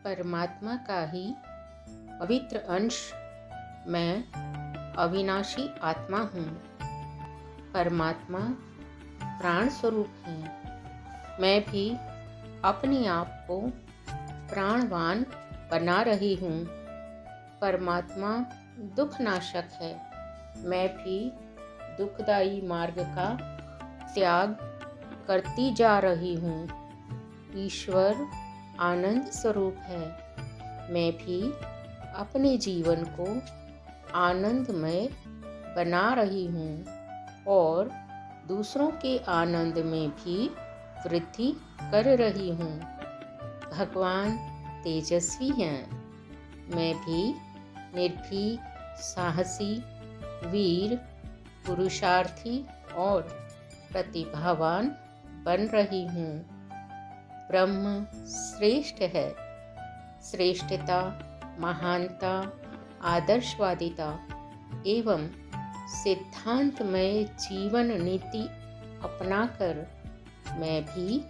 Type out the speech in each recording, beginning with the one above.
परमात्मा का ही पवित्र अंश मैं अविनाशी आत्मा हूँ। परमात्मा प्राण स्वरूप है। मैं भी अपने आप को प्राणवान बना रही हूँ। परमात्मा दुख नाशक है। मैं भी दुखदायी मार्ग का त्याग करती जा रही हूँ। ईश्वर आनंद स्वरूप है। मैं भी अपने जीवन को आनंदमय बना रही हूँ और दूसरों के आनंद में भी वृद्धि कर रही हूँ। भगवान तेजस्वी हैं। मैं भी निर्भीक, साहसी, वीर, पुरुषार्थी और प्रतिभावान बन रही हूँ। ब्रह्म श्रेष्ठ है। श्रेष्ठता, महानता, आदर्शवादिता एवं सिद्धांतमय जीवन नीति अपनाकर मैं भी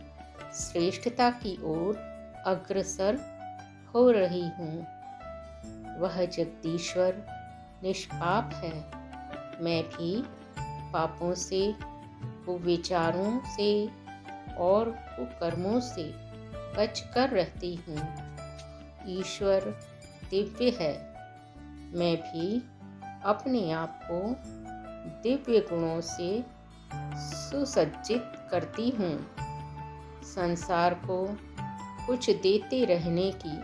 श्रेष्ठता की ओर अग्रसर हो रही हूँ। वह जगदीश्वर निष्पाप है। मैं भी पापों से, कुविचारों से और कुकर्मों से बचकर रहती हूँ। ईश्वर दिव्य है। मैं भी अपने आप को दिव्य गुणों से सुसज्जित करती हूँ। संसार को कुछ देते रहने की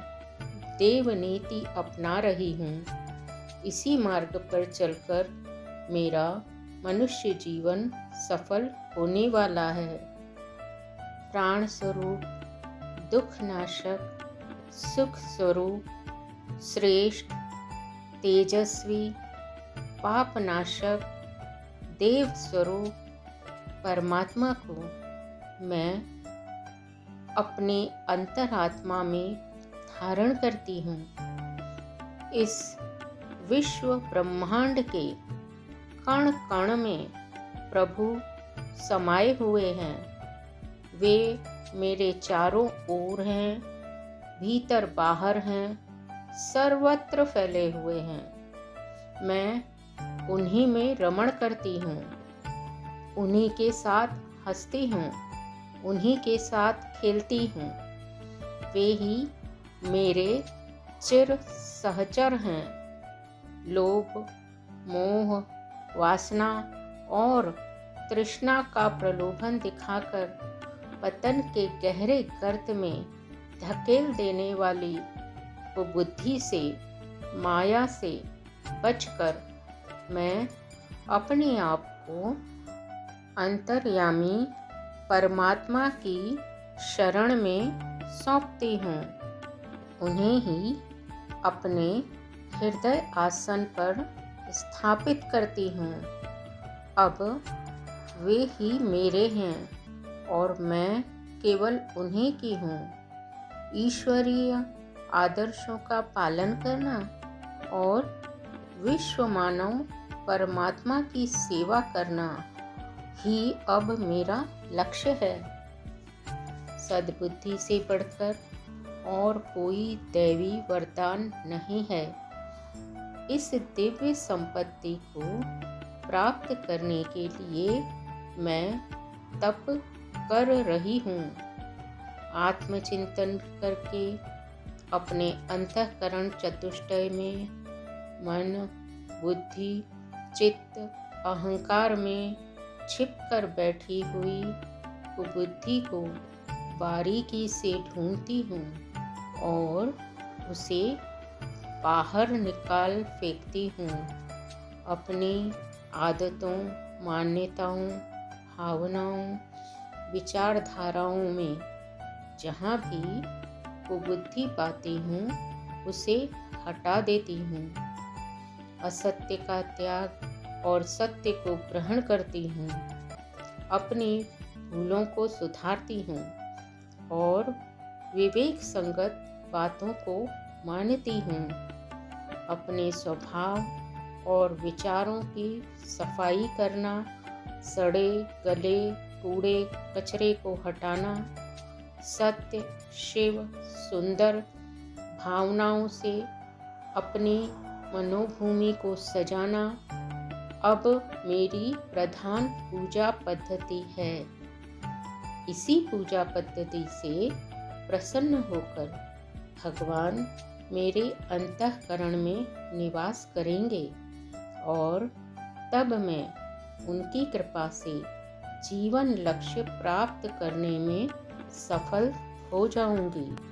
देवनीति अपना रही हूँ। इसी मार्ग पर चलकर मेरा मनुष्य जीवन सफल होने वाला है। प्राण स्वरूप, दुख नाशक, सुख स्वरूप, श्रेष्ठ, तेजस्वी, पाप नाशक, देव स्वरूप परमात्मा को मैं अपने अंतरात्मा में धारण करती हूँ। इस विश्व ब्रह्मांड के कण कण में प्रभु समाये हुए हैं। वे मेरे चारों ओर हैं, भीतर बाहर हैं, सर्वत्र फैले हुए हैं। मैं उन्हीं में रमण करती हूँ, उन्हीं के साथ हंसती हूँ, उन्हीं के साथ खेलती हूँ। वे ही मेरे चिर सहचर हैं। लोभ, मोह, वासना और तृष्णा का प्रलोभन दिखाकर पतन के गहरे गर्त में धकेल देने वाली कुबुद्धि से, माया से बचकर मैं अपने आप को अंतर्यामी परमात्मा की शरण में सौंपती हूँ। उन्हें ही अपने हृदय आसन पर स्थापित करती हूँ। अब वे ही मेरे हैं और मैं केवल उन्हीं की हूँ। ईश्वरीय आदर्शों का पालन करना और विश्व मानव परमात्मा की सेवा करना ही अब मेरा लक्ष्य है। सद्बुद्धि से बढ़कर और कोई दैवी वरदान नहीं है। इस दिव्य संपत्ति को प्राप्त करने के लिए मैं तप कर रही हूँ। आत्मचिंतन करके अपने अंतःकरण चतुष्टय में मन, बुद्धि, चित्त, अहंकार में छिपकर बैठी हुई कुबुद्धि को बारीकी से ढूंढती हूँ और उसे बाहर निकाल फेंकती हूँ। अपनी आदतों, मान्यताओं, भावनाओं, विचारधाराओं में जहाँ भी कुबुद्धि पाती हूँ उसे हटा देती हूँ। असत्य का त्याग और सत्य को ग्रहण करती हूँ। अपनी भूलों को सुधारती हूँ और विवेक संगत बातों को मानती हूँ। अपने स्वभाव और विचारों की सफाई करना, सड़े गले कूड़े कचरे को हटाना, सत्य, शिव, सुंदर, भावनाओं से अपने मनोभूमि को सजाना अब मेरी प्रधान पूजा पद्धति है। इसी पूजा पद्धति से प्रसन्न होकर भगवान मेरे अंतःकरण में निवास करेंगे और तब मैं उनकी कृपा से जीवन लक्ष्य प्राप्त करने में सफल हो जाऊंगी।